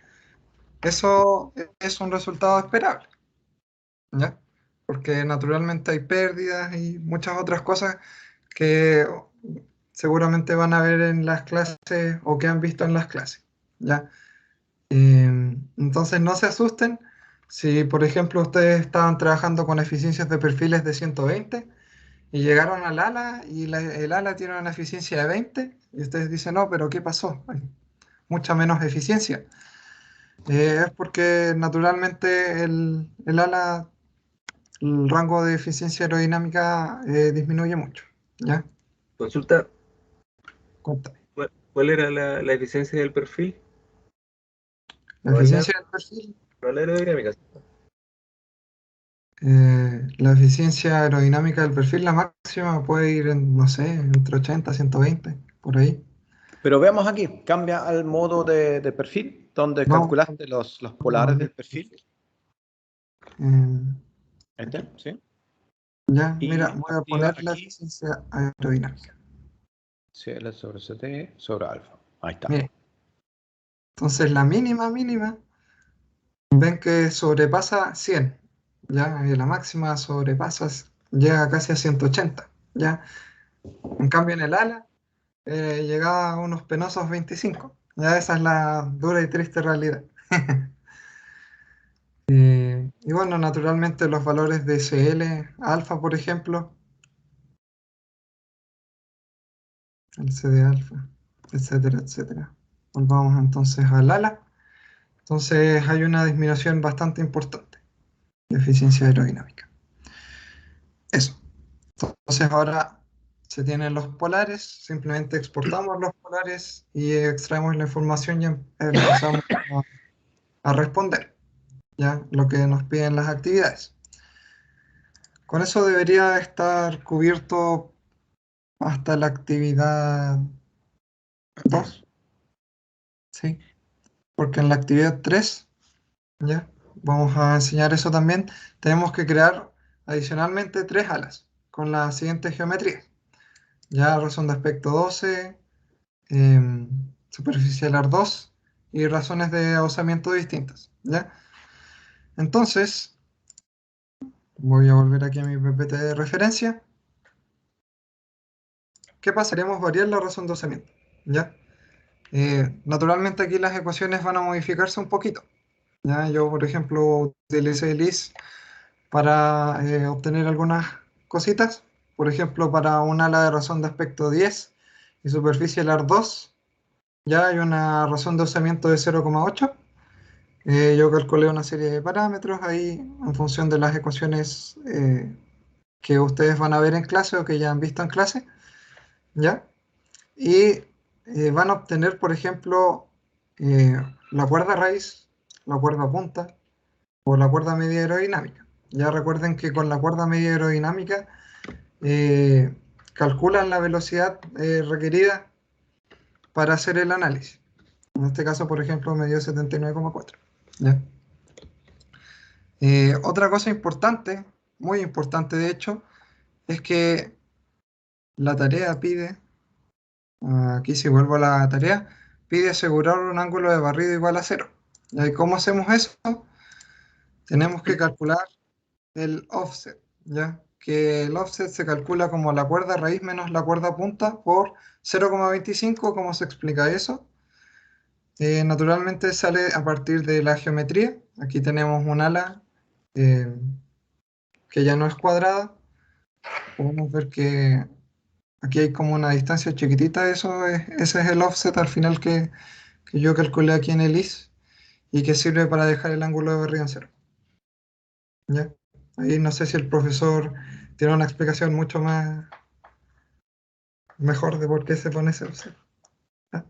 Eso es un resultado esperable. ¿Ya? Porque naturalmente hay pérdidas y muchas otras cosas que seguramente van a ver en las clases o que han visto en las clases. ¿Ya? Entonces no se asusten si, por ejemplo, ustedes estaban trabajando con eficiencias de perfiles de 120 y llegaron al ala y el ala tiene una eficiencia de 20 y ustedes dicen, no, pero ¿qué pasó? Hay mucha menos eficiencia. Es porque naturalmente el ala, el rango de eficiencia aerodinámica disminuye mucho. ¿Ya? Consulta, Cuéntame. ¿cuál era la eficiencia del perfil? La No, eficiencia del perfil, no la aerodinámica. la eficiencia aerodinámica del perfil, la máxima puede ir en, no sé, entre 80 y 120, por ahí. Pero veamos aquí, cambia al modo de perfil, donde Vamos, calculaste los polares del perfil. eh, Este, ¿sí? ya, mira, Y voy a activa poner la aquí eficiencia aerodinámica. CL sobre CT sobre alfa. Ahí está. Mire, entonces la mínima, ven que sobrepasa 100, ya, y la máxima sobrepasa, llega casi a 180, ya. En cambio en el ala, llegaba a unos penosos 25, ya esa es la dura y triste realidad. Y bueno, naturalmente los valores de CL, alfa, por ejemplo, el CD alfa, etcétera, etcétera. Volvamos entonces al ala. Entonces hay una disminución bastante importante de eficiencia aerodinámica. Eso. Entonces ahora se tienen los polares, simplemente exportamos los polares y extraemos la información y empezamos a responder, ¿ya? Lo que nos piden las actividades. Con eso debería estar cubierto hasta la actividad 2, ¿sí? Porque en la actividad 3, ¿ya? Vamos a enseñar eso también. Tenemos que crear adicionalmente 3 alas con la siguiente geometría. Ya razón de aspecto 12, superficial 2 y razones de osamiento distintas, ¿ya? Entonces, voy a volver aquí a mi PPT de referencia. ¿Qué pasa? Queremos variar la razón de osamiento, ¿ya? Naturalmente aquí las ecuaciones van a modificarse un poquito, ¿ya? Yo, por ejemplo, utilicé el is para obtener algunas cositas. Por ejemplo, para un ala de razón de aspecto 10 y superficie LAR 2, ya hay una razón de osamiento de 0,8. Yo calculé una serie de parámetros ahí en función de las ecuaciones que ustedes van a ver en clase o que ya han visto en clase, ¿ya? Y van a obtener, por ejemplo, eh, la cuerda raíz, la cuerda punta o la cuerda media aerodinámica. Ya recuerden que con la cuerda media aerodinámica calculan la velocidad requerida para hacer el análisis. En este caso, por ejemplo, me dio 79,4. ¿Ya? Otra cosa importante, muy importante de hecho, es que la tarea pide, aquí si vuelvo a la tarea, pide asegurar un ángulo de barrido igual a 0. ¿Y cómo hacemos eso? Tenemos que calcular el offset, ¿ya? Que el offset se calcula como la cuerda raíz menos la cuerda punta por 0,25. ¿Cómo se explica eso? Naturalmente sale a partir de la geometría. Aquí tenemos un ala eh, que ya no es cuadrada. Podemos ver que aquí hay como una distancia chiquitita. Ese es el offset al final que yo calculé aquí en el is y que sirve para dejar el ángulo de barriga en cero. ¿Ya? Ahí no sé si el profesor tiene una explicación mucho más mejor de por qué se pone ese offset. ¿Ah?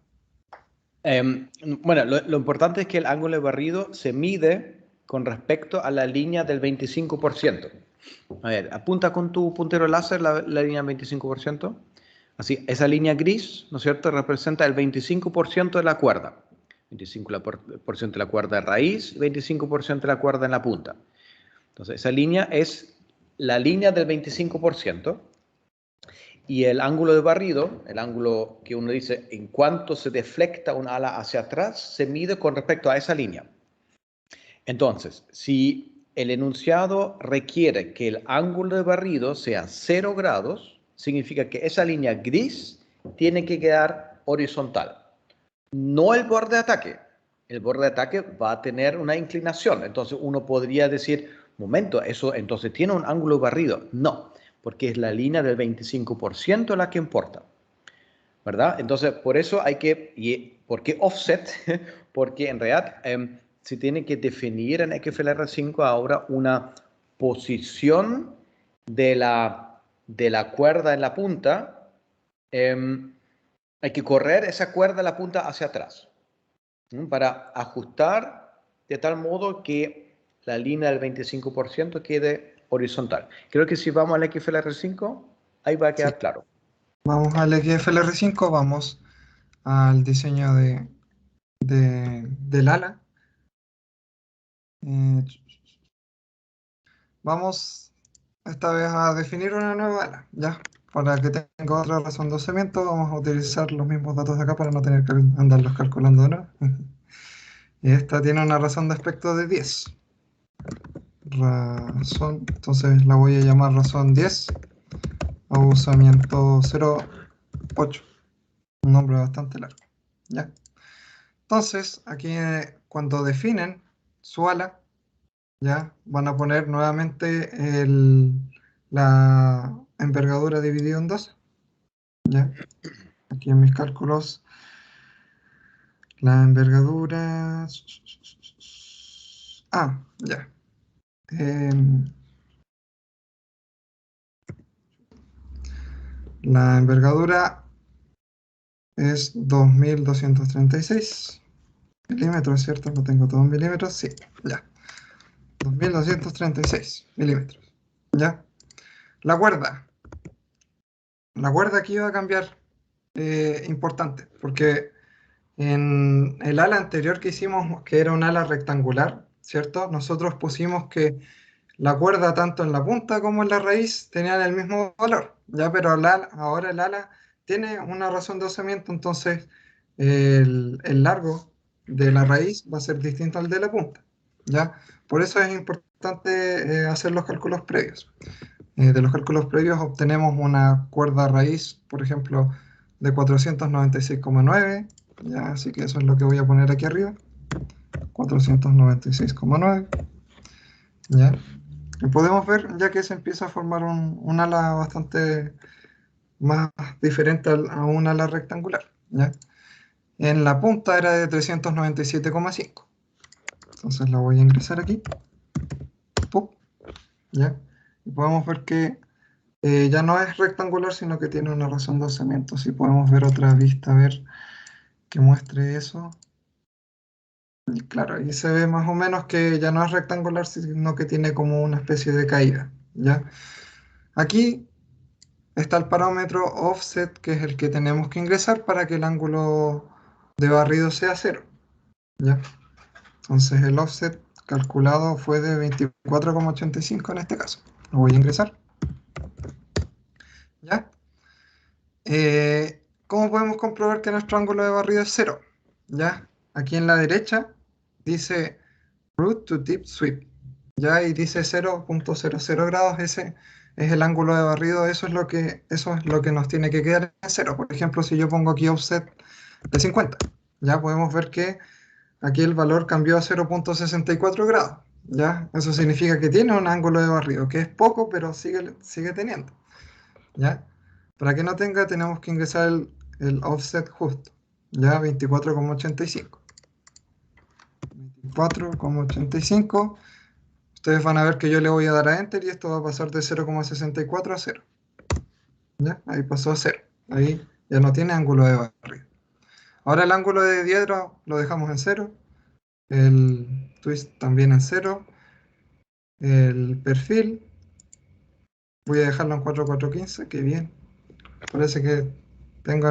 Bueno, lo importante es que el ángulo de barrido se mide con respecto a la línea del 25%. A ver, apunta con tu puntero láser la línea del 25%. Así, esa línea gris, ¿no es cierto?, representa el 25% de la cuerda. 25% de la cuerda de raíz, 25% de la cuerda en la punta. Entonces, esa línea es la línea del 25%. Y el ángulo de barrido, el ángulo que uno dice en cuanto se deflecta un ala hacia atrás, se mide con respecto a esa línea. Entonces, si el enunciado requiere que el ángulo de barrido sea 0 grados, significa que esa línea gris tiene que quedar horizontal. No el borde de ataque. El borde de ataque va a tener una inclinación. Entonces uno podría decir, momento, eso entonces tiene un ángulo de barrido. No, porque es la línea del 25% la que importa, ¿verdad? Entonces, por eso hay que, ¿por qué offset? Porque en realidad se tiene que definir en XFLR5 ahora una posición de la cuerda en la punta. Hay que correr esa cuerda en la punta hacia atrás, ¿no? Para ajustar de tal modo que la línea del 25% quede horizontal. Creo que si vamos al XFLR5, ahí va a Sí. quedar claro. Vamos al XFLR5, vamos al diseño del ala. Eh, Vamos esta vez a definir una nueva ala, ¿ya? Para que tenga otra razón de usamiento, vamos a utilizar los mismos datos de acá para no tener que andarlos calculando, ¿no? Y esta tiene una razón de aspecto de 10. Razón, entonces la voy a llamar razón 10 a usamiento 0,8. Un nombre bastante largo, ¿ya? Entonces, aquí cuando definen su ala, ¿ya? Van a poner nuevamente la envergadura dividido en 2, ¿ya? Aquí en mis cálculos, la envergadura... Ya. La envergadura es 2236 milímetros, ¿cierto? Lo tengo todo en milímetros, sí, ya. 2236 milímetros, ¿ya? La cuerda. La cuerda aquí va a cambiar importante, porque en el ala anterior que hicimos, que era un ala rectangular, ¿cierto? Nosotros pusimos que la cuerda tanto en la punta como en la raíz tenían el mismo valor, ¿ya? Pero ahora el ala tiene una razón de usamiento, entonces el largo de la raíz va a ser distinto al de la punta, ¿ya? Por eso es importante hacer los cálculos previos. De los cálculos previos obtenemos una cuerda raíz, por ejemplo, de 496,9, ¿ya? Así que eso es lo que voy a poner aquí arriba, 496,9, ¿ya? Y podemos ver ya que se empieza a formar un ala bastante más diferente a un ala rectangular, ¿ya? En la punta era de 397,5. Entonces la voy a ingresar aquí. ¡Pup! ¿Ya? Y podemos ver que ya no es rectangular, sino que tiene una razón de alzamiento. Si podemos ver otra vista, a ver que muestre eso. Y claro, ahí se ve más o menos que ya no es rectangular, sino que tiene como una especie de caída, ¿ya? Aquí está el parámetro offset, que es el que tenemos que ingresar para que el ángulo de barrido sea 0, ¿ya? Entonces el offset calculado fue de 24,85 en este caso. Lo voy a ingresar, ¿ya? ¿Cómo podemos comprobar que nuestro ángulo de barrido es 0? ¿Ya? Aquí en la derecha dice root to tip sweep, ¿ya? Y dice 0,00 grados, ese es el ángulo de barrido, eso es lo que nos tiene que quedar en 0. Por ejemplo, si yo pongo aquí offset de 50, ya podemos ver que aquí el valor cambió a 0,64 grados, ¿ya? Eso significa que tiene un ángulo de barrido, que es poco, pero sigue teniendo, ¿ya? Para que no tenga, tenemos que ingresar el offset justo, ¿ya? 24,85. 24,85. Ustedes van a ver que yo le voy a dar a Enter y esto va a pasar de 0,64 a 0. ¿Ya? Ahí pasó a 0. Ahí ya no tiene ángulo de barrido. Ahora el ángulo de diedro lo dejamos en 0. El twist también en 0. El perfil voy a dejarlo en 4,415. Qué bien. Parece que tengo,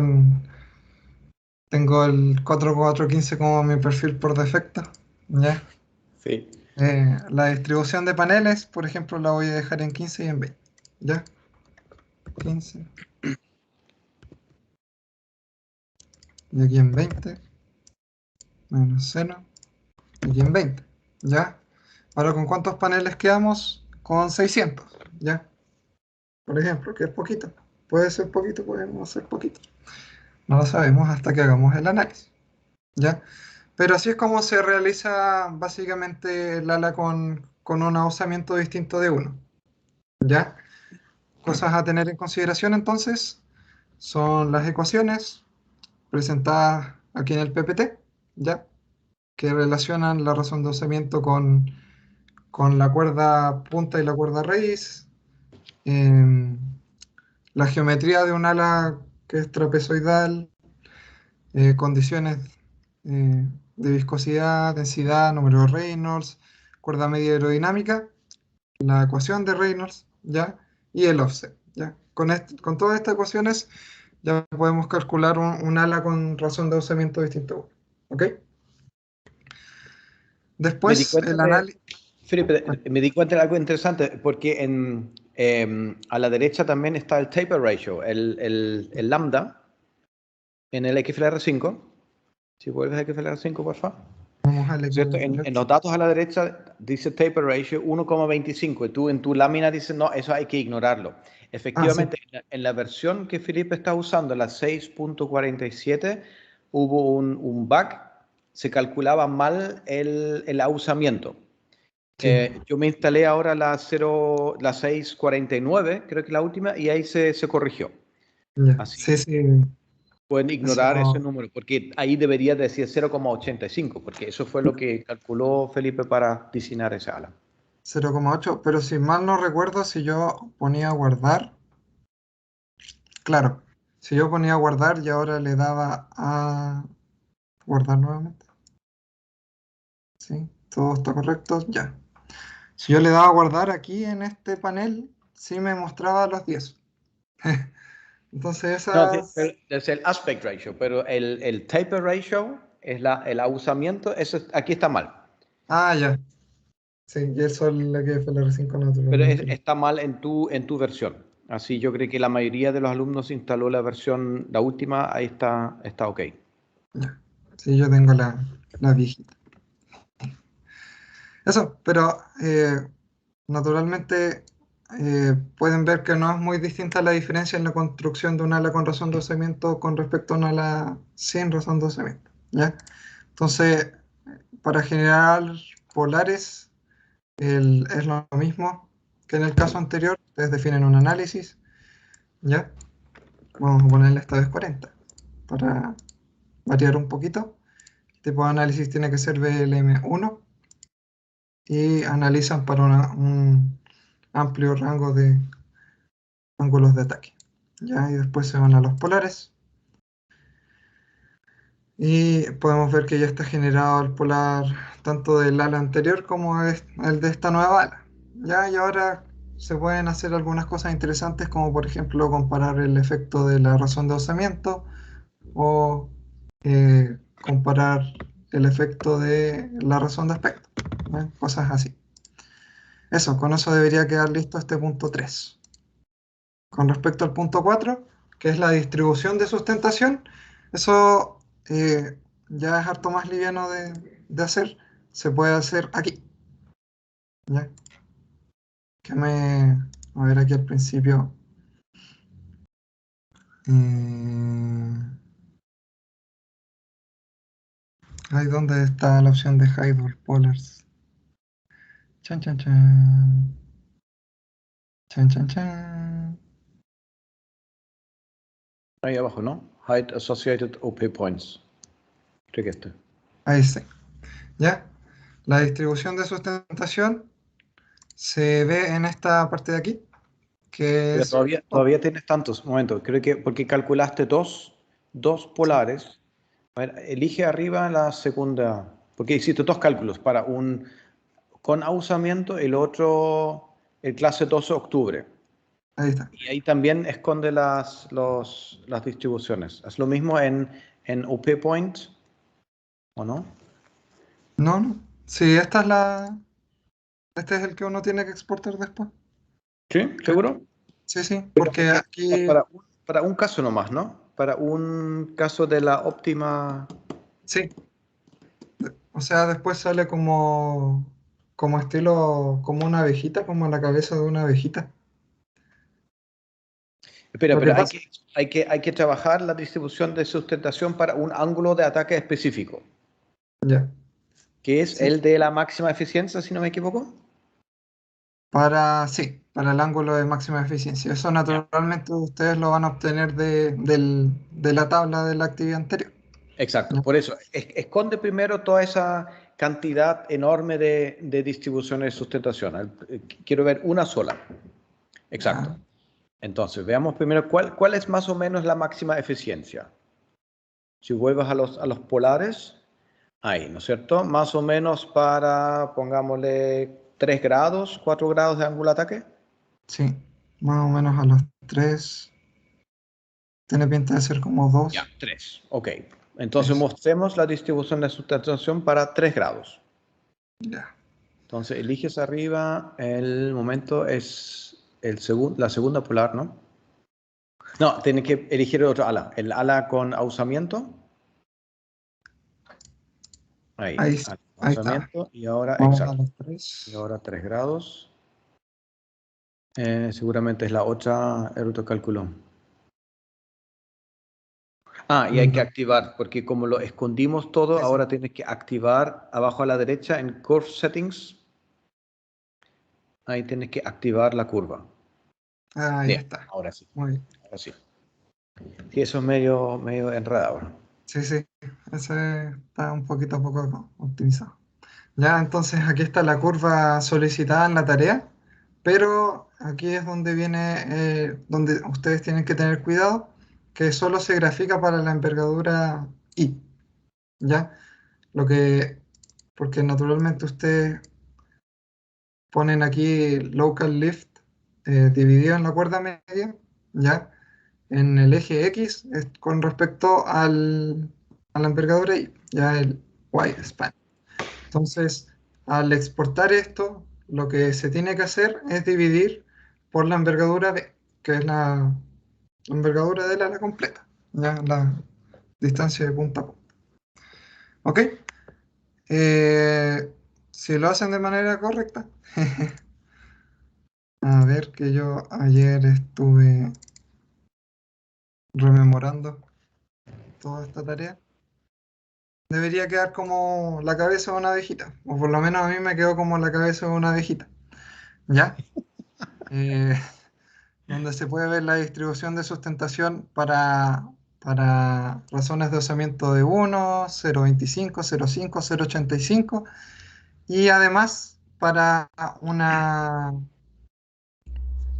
tengo el 4,415 como mi perfil por defecto. ¿Ya? Sí. La distribución de paneles, por ejemplo, la voy a dejar en 15 y en 20. ¿Ya? 15. Y aquí en 20. Menos 0. Y aquí en 20. ¿Ya? Ahora, ¿con cuántos paneles quedamos? Con 600. ¿Ya? Por ejemplo, que es poquito. Puede ser poquito, puede no ser poquito. No lo sabemos hasta que hagamos el análisis. ¿Ya? Pero así es como se realiza básicamente el ala con un usamiento distinto de uno. ¿Ya? Cosas a tener en consideración entonces son las ecuaciones presentadas aquí en el PPT, ¿ya? Que relacionan la razón de osamiento con la cuerda punta y la cuerda raíz, em, la geometría de un ala que es trapezoidal, condiciones de viscosidad, densidad, número de Reynolds, cuerda media aerodinámica, la ecuación de Reynolds, ¿ya? Y el offset, ¿ya? Con todas estas ecuaciones ya podemos calcular un ala con razón de osamiento distinto, ¿ok? Me di Después, cuenta el de, análisis... Felipe, me di cuenta de algo interesante, porque a la derecha también está el taper ratio, el lambda, en el XFLR5. Si vuelves a XFLR5, por favor. Vamos a ¿Cierto? En los datos a la derecha dice taper ratio 1,25 y tú en tu lámina dices, no, eso hay que ignorarlo. sí. Efectivamente, en la versión que Felipe está usando, la 6.47, hubo un bug, se calculaba mal el ausamiento. Sí, Yo me instalé ahora la 649, creo que la última, y ahí se corrigió. ya. Así Sí, sí. pueden Eso, ignorar ese número, porque ahí debería decir 0,85, porque eso fue lo que calculó Felipe para diseñar esa ala. 0,8, pero si mal no recuerdo, si yo ponía guardar, claro, si yo ponía guardar y ahora le daba a guardar nuevamente, ¿sí? Todo está correcto, ya. Si yo le daba a guardar aquí en este panel, sí me mostraba los 10. Entonces No, sí, esas... es el aspect ratio, pero el taper ratio es el ausamiento, eso aquí está mal. Ah, ya. Sí, y eso es la que fue la R5 Pero naturalmente. está mal en tu versión. Así yo creo que la mayoría de los alumnos instaló la versión, la última, ahí está ok. Ya. Sí, yo tengo la viejita. Eso, pero naturalmente pueden ver que no es muy distinta la diferencia en la construcción de un ala con razón de osamiento con respecto a un ala sin razón de osamiento, ¿ya? Entonces, para generar polares es lo mismo que en el caso anterior. Ustedes definen un análisis, ¿ya? Vamos a ponerle esta vez 40 para variar un poquito. El tipo de análisis tiene que ser BLM1 y analizan para un amplio rango de ángulos de ataque. ¿Ya? Y después se van a los polares y podemos ver que ya está generado el polar tanto del ala anterior como el de esta nueva ala. ¿Ya? Y ahora se pueden hacer algunas cosas interesantes como por ejemplo comparar el efecto de la razón de osamiento o comparar el efecto de la razón de aspecto. ¿Ya? Cosas así. Eso, con eso debería quedar listo este punto 3. Con respecto al punto 4, que es la distribución de sustentación, eso ya es harto más liviano de hacer. Se puede hacer aquí. ¿Ya? A ver aquí al principio. Ahí donde está la opción de Hide All Polars. Chan, chan, chan. Chan, chan, chan. Ahí abajo, ¿no? Height Associated OP Points. Creo que este. Ahí sí. ¿Ya? La distribución de sustentación se ve en esta parte de aquí, que Pero es... todavía tienes tantos momentos. Creo que porque calculaste dos polares. A ver, elige arriba la segunda. Porque hiciste dos cálculos para un con ausamiento y el otro, el clase 12 de octubre. Ahí está. Y ahí también esconde las distribuciones. ¿Es lo mismo en OP Point o no? No, no. Sí, esta es este es el que uno tiene que exportar después. ¿Sí? Creo. ¿Seguro? Sí, sí, Pero porque aquí, para un caso nomás, ¿no? Para un caso de la óptima. sí, o sea, después sale como estilo, como una abejita, como la cabeza de una abejita. Espera, Lo que pero pasa, hay que trabajar la distribución de sustentación para un ángulo de ataque específico, ya, que es sí, el de la máxima eficiencia, si no me equivoco. sí, para el ángulo de máxima eficiencia. Eso naturalmente ustedes lo van a obtener de la tabla de la actividad anterior. Exacto, ¿Ya? por eso, esconde primero toda esa cantidad enorme de distribuciones de sustentación. Quiero ver una sola. Exacto. Ya. Entonces, veamos primero cuál es más o menos la máxima eficiencia. Si vuelves a los polares, ahí, ¿no es cierto? Más o menos para, pongámosle, 3 grados, 4 grados de ángulo de ataque. Sí, más o menos a los 3. Tiene pinta de ser como Ya, 2. 3. Ok. Entonces, mostremos la distribución de sustentación para 3 grados. Ya. Entonces, eliges arriba, el momento es la segunda polar, ¿no? No, tienes que elegir el otro ala. El ala con ausamiento. Ahí, Ahí, ahí está. ausamiento. Y ahora, Vamos a exacto. los Y 3. ahora 3 grados. Seguramente es la otra, el otro cálculo. Ah, y hay que activar, porque como lo escondimos todo, Sí, sí. ahora tienes que activar abajo a la derecha en Curve Settings. Ahí tienes que activar la curva. Ahí Bien, está. ahora sí. Muy bien. Ahora sí. Sí, eso es medio enredado. Sí, sí. Ese está un poquito poco optimizado. Ya, entonces aquí está la curva solicitada en la tarea, pero aquí es donde viene, donde ustedes tienen que tener cuidado, que solo se grafica para la envergadura I, ¿ya? Porque naturalmente ustedes ponen aquí local lift dividido en la cuerda media, ¿ya? En el eje X es con respecto a la envergadura Y, ya el Y span. Entonces, al exportar esto, lo que se tiene que hacer es dividir por la envergadura B, que es la envergadura del ala completa, ya la distancia de punta a punta. ¿Ok? Si lo hacen de manera correcta, a ver que yo ayer estuve rememorando toda esta tarea. Debería quedar como la cabeza de una abejita, o por lo menos a mí me quedó como la cabeza de una abejita, ¿ya? Eh, donde se puede ver la distribución de sustentación para razones de osamiento de 1, 0,25, 0,5, 0,85 y además para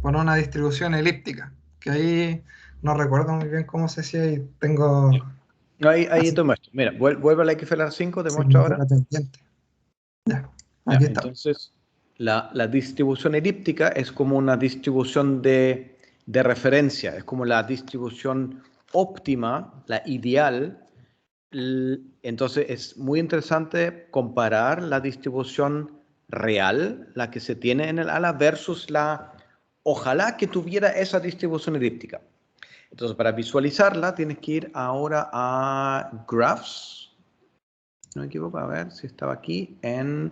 una distribución elíptica, que ahí no recuerdo muy bien cómo se hacía y tengo Ahí te muestro. Mira, vuelve a la XFLR 5, te muestro ahora. asignatura pendiente. Ya, Ya, aquí está. entonces, la distribución elíptica es como una distribución de referencia, es como la distribución óptima, la ideal. Entonces, es muy interesante comparar la distribución real, la que se tiene en el ala, versus ojalá que tuviera esa distribución elíptica. Entonces, para visualizarla, tienes que ir ahora a Graphs. No me equivoco, a ver si estaba aquí en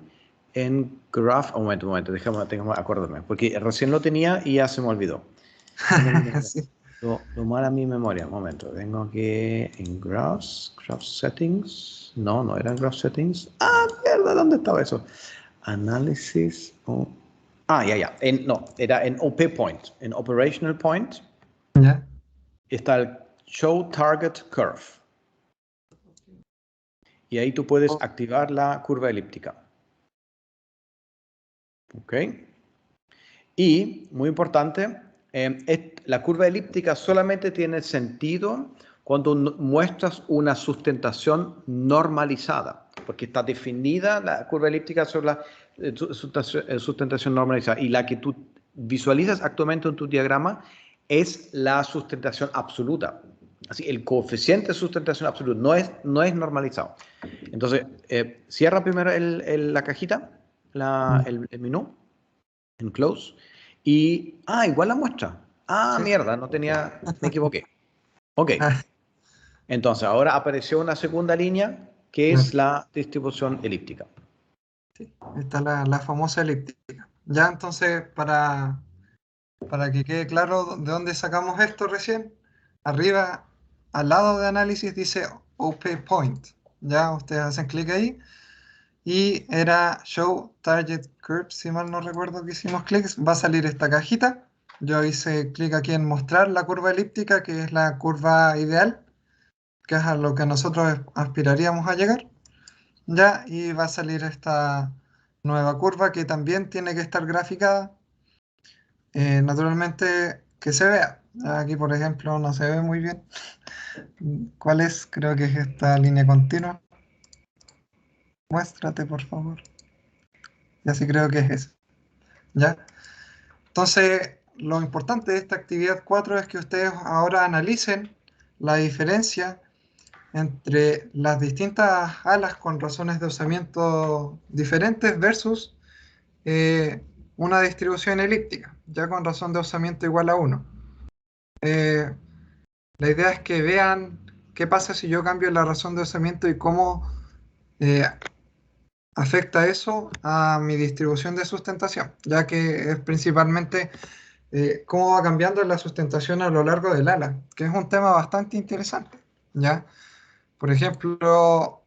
Graph. Un momento, déjame acordarme, porque recién lo tenía y ya se me olvidó. Sí. Lo mal a mi memoria. Un momento, tengo que en Graph Settings. No era en Graph Settings. Ah, mierda, ¿dónde estaba eso? Análisis. Ya. No, era en OP Point. En Operational Point Ya. está el Show Target Curve. Y ahí tú puedes activar la curva elíptica. ¿Ok? Y, muy importante, la curva elíptica solamente tiene sentido cuando muestras una sustentación normalizada, porque está definida la curva elíptica sobre la sustentación normalizada. Y la que tú visualizas actualmente en tu diagrama es la sustentación absoluta. Así, el coeficiente de sustentación absoluta no es normalizado. Entonces, cierra primero la cajita, el menú, en Close, y, igual la muestra. Sí. Mierda, me equivoqué. Ok, Ah, entonces ahora apareció una segunda línea que claro. es la distribución elíptica. Sí. Está la famosa elíptica. Ya, entonces, para que quede claro de dónde sacamos esto recién, arriba, al lado de análisis dice OP Point. Ya, ustedes hacen clic ahí y era Show Target Curve, si mal no recuerdo que hicimos clics, va a salir esta cajita. Yo hice clic aquí en mostrar la curva elíptica, que es la curva ideal, que es a lo que nosotros aspiraríamos a llegar. Ya, y va a salir esta nueva curva que también tiene que estar graficada. Naturalmente que se vea. Aquí, por ejemplo, no se ve muy bien. ¿Cuál es? Creo que es esta línea continua. Muéstrate, por favor. Y así creo que es eso. ¿Ya? Entonces, lo importante de esta actividad 4 es que ustedes ahora analicen la diferencia entre las distintas alas con razones de usamiento diferentes versus una distribución elíptica, ya con razón de usamiento igual a 1. La idea es que vean qué pasa si yo cambio la razón de usamiento y cómo eh, afecta eso a mi distribución de sustentación, ya que es principalmente cómo va cambiando la sustentación a lo largo del ala, que es un tema bastante interesante, ¿ya? Por ejemplo,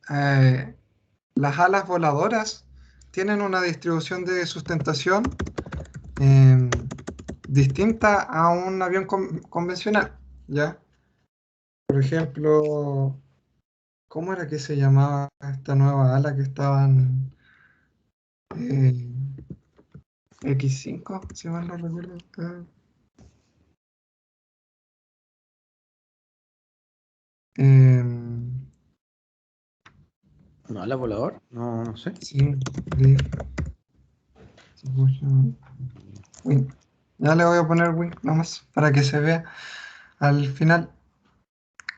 las alas voladoras tienen una distribución de sustentación eh, distinta a un avión convencional, ¿ya? Por ejemplo, ¿cómo era que se llamaba esta nueva ala que estaban eh, X5, si mal no recuerdo? Em, ¿No, la volador? No, no sé. sí, Wing. Ya le voy a poner Wing nomás para que se vea al final.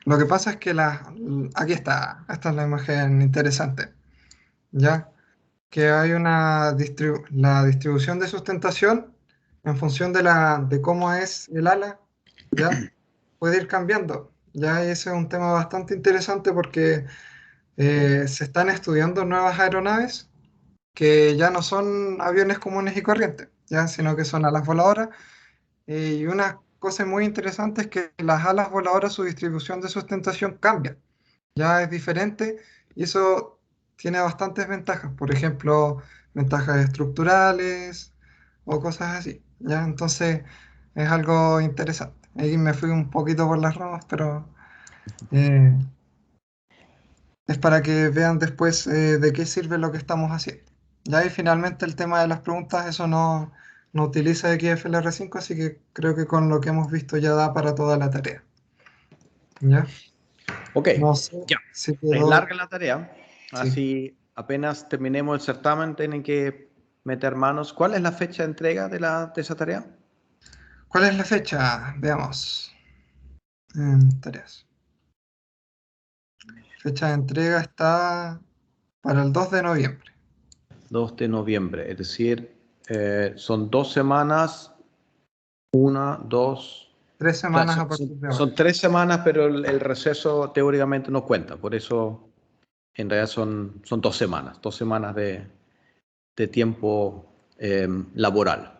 Lo que pasa es que aquí está, esta es la imagen interesante, ¿ya? Que hay la distribución de sustentación en función de cómo es el ala, ¿ya? Puede ir cambiando, ¿ya? Y ese es un tema bastante interesante porque se están estudiando nuevas aeronaves que ya no son aviones comunes y corrientes, ¿ya? Sino que son alas voladoras. Y una cosa muy interesante es que las alas voladoras, su distribución de sustentación cambia, ya es diferente y eso tiene bastantes ventajas, por ejemplo, ventajas estructurales o cosas así, ¿ya? Entonces es algo interesante. Ahí me fui un poquito por las ramas, pero eh, es para que vean después de qué sirve lo que estamos haciendo. Ya y finalmente el tema de las preguntas, eso no utiliza XFLR5, así que creo que con lo que hemos visto ya da para toda la tarea. ¿Ya? Ok, No sé ya. si Es quedó... larga la tarea, Sí. así apenas terminemos el certamen tienen que meter manos. ¿Cuál es la fecha de entrega de esa tarea? ¿Cuál es la fecha? Veamos. Tareas. Fecha de entrega está para el 2 de noviembre. 2 de noviembre, es decir, son 2 semanas, una, dos, 3 semanas a partir de ahora. son 3 semanas, pero el receso teóricamente no cuenta, por eso en realidad son 2 semanas de tiempo laboral.